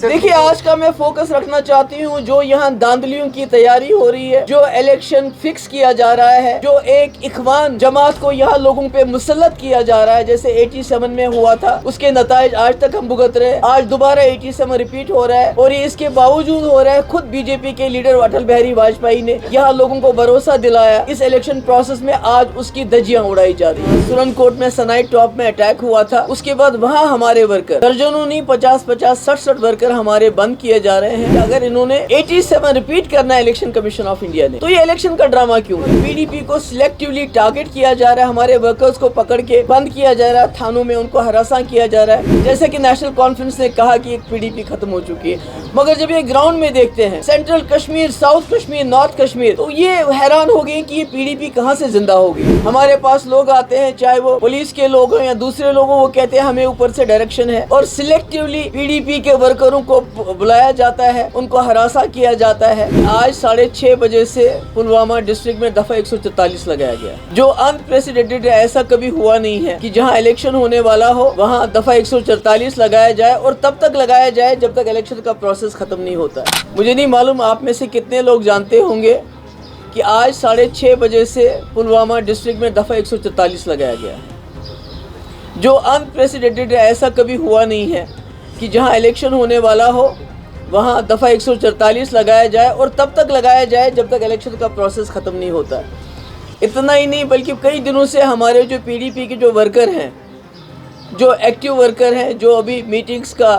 देखिए, आज का मैं फोकस रखना चाहती हूँ जो यहाँ धांधलियों की तैयारी हो रही है, जो इलेक्शन फिक्स किया जा रहा है, जो एक इखवान जमात को यहाँ लोगों पे मुसल्लत किया जा रहा है, जैसे 87 में हुआ था, उसके नताइज आज तक हम भुगत रहे। आज दोबारा 87 रिपीट हो रहा है और ये इसके बावजूद हो रहा है। खुद बीजेपी के लीडर अटल बिहारी वाजपेयी ने यहाँ लोगों को भरोसा दिलाया। इस इलेक्शन प्रोसेस में आज उसकी धज्जियां उड़ाई जा रही है। सुरनकोट में सनाइट टॉप में अटैक हुआ था, उसके बाद वहाँ हमारे वर्कर दर्जनों नहीं 50-50 60 वर्कर हमारे बंद किए जा रहे हैं। अगर इन्होंने 87 रिपीट करना है इलेक्शन कमीशन ऑफ इंडिया ने, तो ये इलेक्शन का ड्रामा क्यों है? पीडीपी को सिलेक्टिवली टारगेट किया जा रहा है, हमारे वर्कर्स को पकड़ के बंद किया जा रहा है, थानों में उनको हरासा किया जा रहा है। जैसे कि नेशनल कॉन्फ्रेंस ने कहा कि एक पीडीपी खत्म हो चुकी है, मगर जब ये ग्राउंड में देखते हैं central Kashmir, south Kashmir, north Kashmir, तो ये हैरान हो गए कि ये पीडीपी कहाँ से जिंदा होगी। हमारे पास लोग आते हैं, चाहे वो पुलिस के लोग हो या दूसरे लोग हो, वो कहते हैं हमें ऊपर से डायरेक्शन है, और सिलेक्टिवली पीडीपी के वर्करों को बुलाया जाता है, उनको हरासा किया जाता है। आज 6:30 बजे से पुलवामा डिस्ट्रिक्ट में दफा 144 लगाया गया, जो अनप्रेसिडेंटेड है। ऐसा कभी हुआ नहीं है कि जहां इलेक्शन होने वाला हो वहां दफा 144 लगाया जाए, और तब तक लगाया जाए जब तक इलेक्शन का प्रोसेस खत्म नहीं होता। मुझे नहीं मालूम आप में से कितने लोग जानते होंगे कि आज 6:30 बजे से पुलवामा डिस्ट्रिक्ट में दफा 144 लगाया गया, जो अनप्रेसिडेंटेड है। ऐसा कभी हुआ नहीं है कि जहां इलेक्शन होने वाला हो वहाँ दफ़ा 144 लगाया जाए, और तब तक लगाया जाए जब तक इलेक्शन का प्रोसेस ख़त्म नहीं होता। इतना ही नहीं, बल्कि कई दिनों से हमारे जो पीडीपी के जो वर्कर हैं, जो एक्टिव वर्कर हैं, जो अभी मीटिंग्स का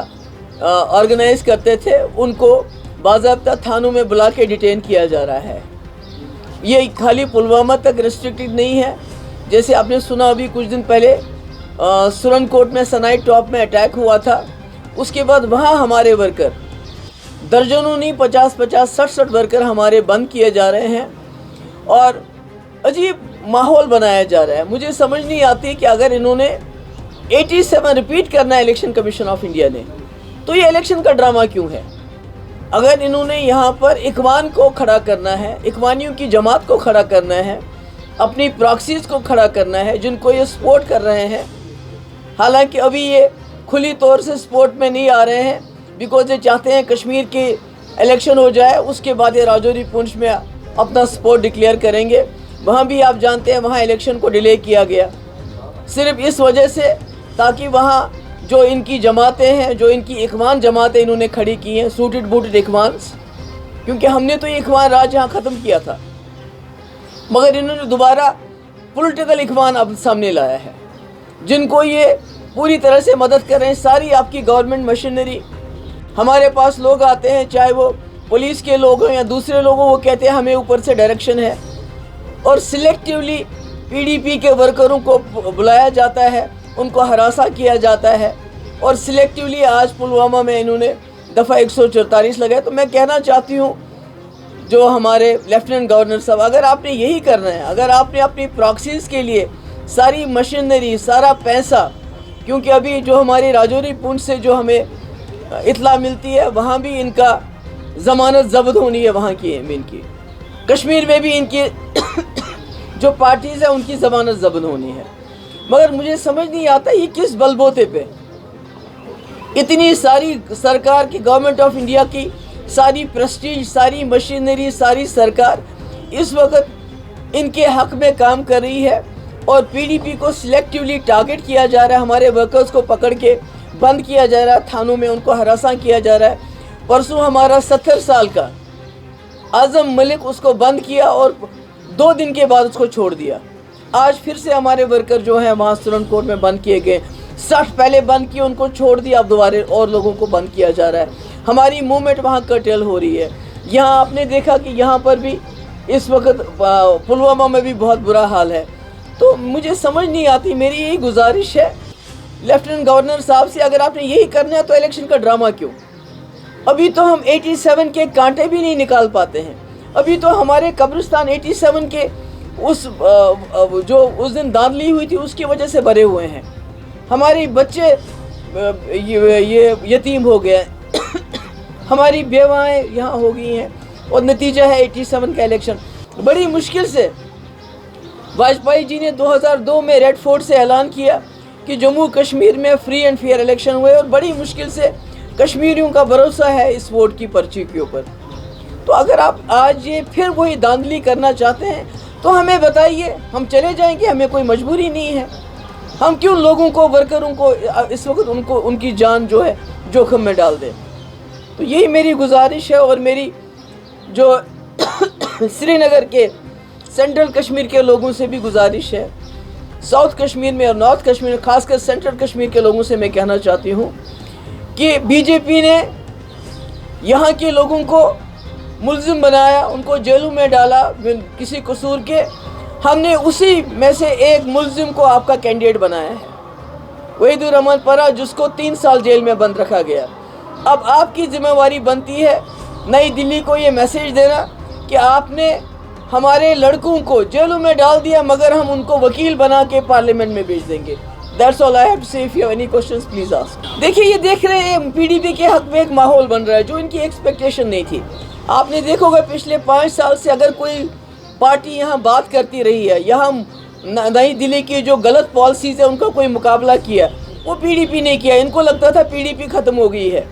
ऑर्गेनाइज करते थे, उनको बाज़ाब्ता थानों में बुला के डिटेन किया जा रहा है। ये खाली पुलवामा तक रिस्ट्रिक्टेड नहीं है। जैसे आपने सुना अभी कुछ दिन पहले सुरनकोट में सनाइट टॉप में अटैक हुआ था, उसके बाद वहाँ हमारे वर्कर दर्जनों नहीं 50-50 60 वर्कर हमारे बंद किए जा रहे हैं, और अजीब माहौल बनाया जा रहा है। मुझे समझ नहीं आती कि अगर इन्होंने 87 रिपीट करना है इलेक्शन कमीशन ऑफ इंडिया ने, तो ये इलेक्शन का ड्रामा क्यों है? अगर इन्होंने यहाँ पर इखवान को खड़ा करना है, इखवानियों की जमात को खड़ा करना है, अपनी प्रॉक्सीज को खड़ा करना है, जिनको ये सपोर्ट कर रहे हैं, हालांकि अभी ये खुली तौर से सपोर्ट में नहीं आ रहे हैं, बिकॉज ये चाहते हैं कश्मीर की इलेक्शन हो जाए, उसके बाद ये राजौरी पुंछ में अपना सपोर्ट डिक्लेयर करेंगे। वहाँ भी आप जानते हैं वहाँ इलेक्शन को डिले किया गया, सिर्फ इस वजह से ताकि वहाँ जो इनकी जमातें हैं, जो इनकी इखवान जमातें इन्होंने खड़ी की हैं, सूटेड बूटेड इखवान्स, क्योंकि हमने तो ये इखवान राज यहाँ ख़त्म किया था, मगर इन्होंने दोबारा पॉलिटिकल इखवान अब सामने लाया है, जिनको ये पूरी तरह से मदद कर रहे हैं। सारी आपकी गवर्नमेंट मशीनरी, हमारे पास लोग आते हैं, चाहे वो पुलिस के लोग हो या दूसरे लोग हो, वो कहते हैं हमें ऊपर से डायरेक्शन है, और सिलेक्टिवली पीडीपी के वर्करों को बुलाया जाता है, उनको हरासा किया जाता है, और सिलेक्टिवली आज पुलवामा में इन्होंने दफ़ा 144 लगाया। तो मैं कहना चाहती हूँ जो हमारे लेफ्टिनेंट गवर्नर साहब, अगर आपने यही करना है, अगर आपने अपनी प्रॉक्सीज के लिए सारी मशीनरी, सारा पैसा, क्योंकि अभी जो हमारी राजौरी पुंछ से जो हमें इतला मिलती है, वहाँ भी इनका ज़मानत ज़ब्त होनी है, वहाँ की इनकी कश्मीर में भी इनकी जो पार्टीज़ है उनकी ज़मानत ज़ब्त होनी है। मगर मुझे समझ नहीं आता ये किस बलबोते पे इतनी सारी सरकार की, गवर्नमेंट ऑफ इंडिया की सारी प्रेस्टीज, सारी मशीनरी, सारी सरकार इस वक्त इनके हक में काम कर रही है, और पीडीपी को सिलेक्टिवली टारगेट किया जा रहा है, हमारे वर्कर्स को पकड़ के बंद किया जा रहा है, थानों में उनको हरासा किया जा रहा है। परसों हमारा 70 साल का आज़म मलिक, उसको बंद किया और 2 दिन के बाद उसको छोड़ दिया। आज फिर से हमारे वर्कर जो हैं वहाँ सुरनकोट में बंद किए गए। 60 पहले बंद किए, उनको छोड़ दिया, अब दोबारा और लोगों को बंद किया जा रहा है। हमारी मूवमेंट वहाँ कर्टेल हो रही है। यहाँ आपने देखा कि यहाँ पर भी इस वक्त पुलवामा में भी बहुत बुरा हाल है। तो मुझे समझ नहीं आती, मेरी यही गुजारिश है लेफ्टिनेंट गवर्नर साहब से, अगर आपने यही करना है तो इलेक्शन का ड्रामा क्यों? अभी तो हम 87 के कांटे भी नहीं निकाल पाते हैं। अभी तो हमारे कब्रिस्तान 87 के जो उस दिन धांधली हुई थी उसकी वजह से भरे हुए हैं। हमारे बच्चे ये यतीम हो गए, हमारी बेवाएँ यहाँ हो गई हैं, और नतीजा है 87 का इलेक्शन। बड़ी मुश्किल से वाजपेयी जी ने 2002 में रेड फोर्ट से ऐलान किया कि जम्मू कश्मीर में फ्री एंड फेयर इलेक्शन हुए, और बड़ी मुश्किल से कश्मीरियों का भरोसा है इस वोट की पर्ची के ऊपर। तो अगर आप आज ये फिर वही धांधली करना चाहते हैं तो हमें बताइए, हम चले जाएंगे, हमें कोई मजबूरी नहीं है। हम क्यों लोगों को, वर्करों को इस वक्त उनकी जान जो है जोखिम में डाल दें। तो यही मेरी गुजारिश है और मेरी जो श्रीनगर के सेंट्रल कश्मीर के लोगों से भी गुजारिश है, साउथ कश्मीर में और नॉर्थ कश्मीर में, खासकर सेंट्रल कश्मीर के लोगों से मैं कहना चाहती हूँ कि बीजेपी ने यहाँ के लोगों को मुल्जिम बनाया, उनको जेलों में डाला किसी कसूर के। हमने उसी में से एक मुल्जिम को आपका कैंडिडेट बनाया है, वहीदुर रहमान परा, जिसको 3 साल जेल में बंद रखा गया। अब आपकी जिम्मेवारी बनती है नई दिल्ली को ये मैसेज देना कि आपने हमारे लड़कों को जेलों में डाल दिया, मगर हम उनको वकील बना के पार्लियामेंट में भेज देंगे। That's all I have to say. If you have any questions, please ask. देखिए, ये देख रहे हैं पीडीपी के हक में एक माहौल बन रहा है जो इनकी एक्सपेक्टेशन नहीं थी। आपने देखोगे पिछले 5 साल से अगर कोई पार्टी यहाँ बात करती रही है, यहाँ नई दिल्ली की जो गलत पॉलिसीज है उनका कोई मुकाबला किया, वो पीडीपी ने किया। इनको लगता था पीडीपी ख़त्म हो गई है,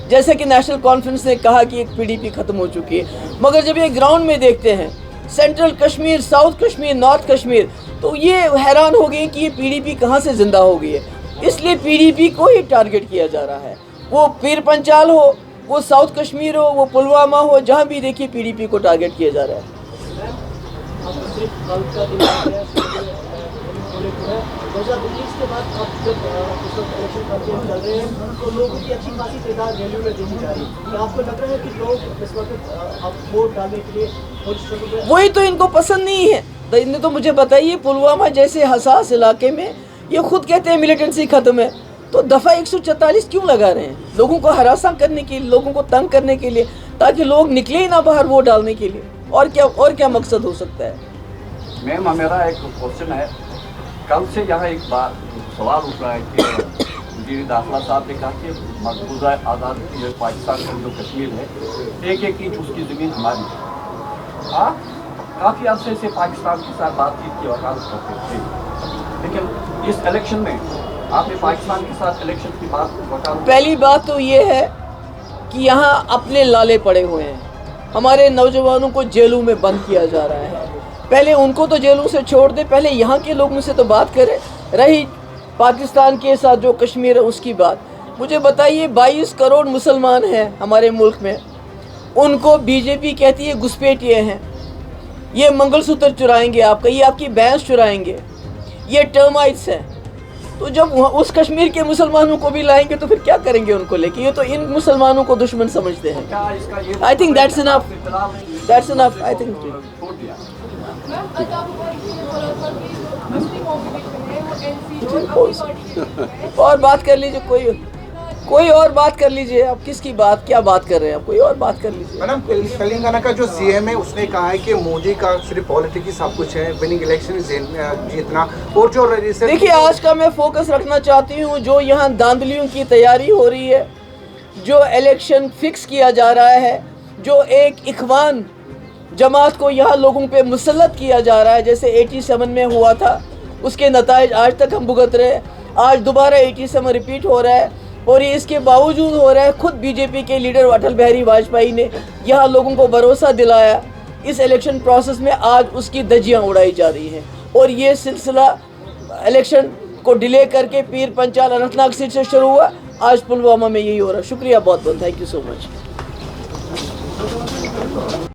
जैसे कि नेशनल कॉन्फ्रेंस ने कहा कि एक पीडीपी ख़त्म हो चुकी है। मगर जब ये ग्राउंड में देखते हैं central Kashmir, south Kashmir, north Kashmir, तो ये हैरान हो गए कि ये पीडीपी कहाँ से ज़िंदा हो गई है। इसलिए पीडीपी को ही टारगेट किया जा रहा है, वो पीर पंचाल हो, वो साउथ कश्मीर हो, वो पुलवामा हो, जहाँ भी देखिए पीडीपी को टारगेट किया जा रहा है। के बाद अब जब इलेक्शन कैंपेन चल रहे हैं तो लोगों की अच्छी खासी तादाद रैलियों में देखी जा रही है। आपको लग रहा है कि लोग इस वक्त अब वोट डालने के लिए वही तो इनको पसंद नहीं है। तो इन्हें तो मुझे बताइए, पुलवामा जैसे हसास इलाके में ये खुद कहते हैं मिलिटेंसी ख़त्म है, तो दफ़ा 144 क्यों लगा रहे हैं? लोगों को हरासा करने के लिए, लोगों को तंग करने के लिए, ताकि लोग निकले ही ना बाहर वोट डालने के लिए। और क्या मकसद हो सकता है? मैम, मेरा एक क्वेश्चन है। कल से यहाँ एक बार सवाल उठ रहा है कि वज़ीर दाखिला साहब ने कहा कि मकबूजा आज़ाद पाकिस्तान का जो कश्मीर है, एक इंच उसकी ज़मीन हमारी है। हाँ, काफ़ी अरसे से पाकिस्तान के साथ बातचीत की वकालत करते थे, लेकिन इस इलेक्शन में आपने पाकिस्तान के साथ इलेक्शन की बात वकालत। पहली बात तो ये है कि यहाँ अपने लाले पड़े हुए हैं, हमारे नौजवानों को जेलों में बंद किया जा रहा है। पहले उनको तो जेलों से छोड़ दे, पहले यहाँ के लोगों से तो बात करें। रही पाकिस्तान के साथ जो कश्मीर है उसकी बात, मुझे बताइए 22 करोड़ मुसलमान हैं हमारे मुल्क में, उनको बीजेपी कहती है घुसपैठिए हैं, ये मंगलसूत्र चुराएंगे आपका, ये आपकी भैंस चुराएंगे, ये टर्माइट्स हैं। तो जब उस कश्मीर के मुसलमानों को भी लाएंगे तो फिर क्या करेंगे उनको लेके? ये तो इन मुसलमानों को दुश्मन समझते हैं। I think that's enough I think. और बात कर लीजिए, कोई और बात कर लीजिए। आप किसकी बात, क्या बात कर रहे हैं आप? कोई और बात कर लीजिए। मैडम, तेलंगाना का जो सीएम है उसने कहा है कि मोदी का सिर्फ पॉलिटिक्स ही सब कुछ है, विनिंग इलेक्शन जीतना। और जो देखिए, आज का मैं फोकस रखना चाहती हूँ जो यहाँ धांधलियों की तैयारी हो रही है, जो इलेक्शन फिक्स किया जा रहा है, जो एक इख्वान जमात को यहाँ लोगों पे मुसल्लत किया जा रहा है, जैसे 87 में हुआ था, उसके नताइज आज तक हम भुगत रहे हैं। आज दोबारा 87 रिपीट हो रहा है और ये इसके बावजूद हो रहा है। खुद बीजेपी के लीडर अटल बिहारी वाजपेयी ने यहाँ लोगों को भरोसा दिलाया। इस इलेक्शन प्रोसेस में आज उसकी धज्जियाँ उड़ाई जा रही हैं और ये सिलसिला इलेक्शन को डिले करके पीर पंचाल अनंतनाग सीट से शुरू हुआ, आज पुलवामा में यही हो रहा है। शुक्रिया बहुत बहुत, थैंक यू सो मच।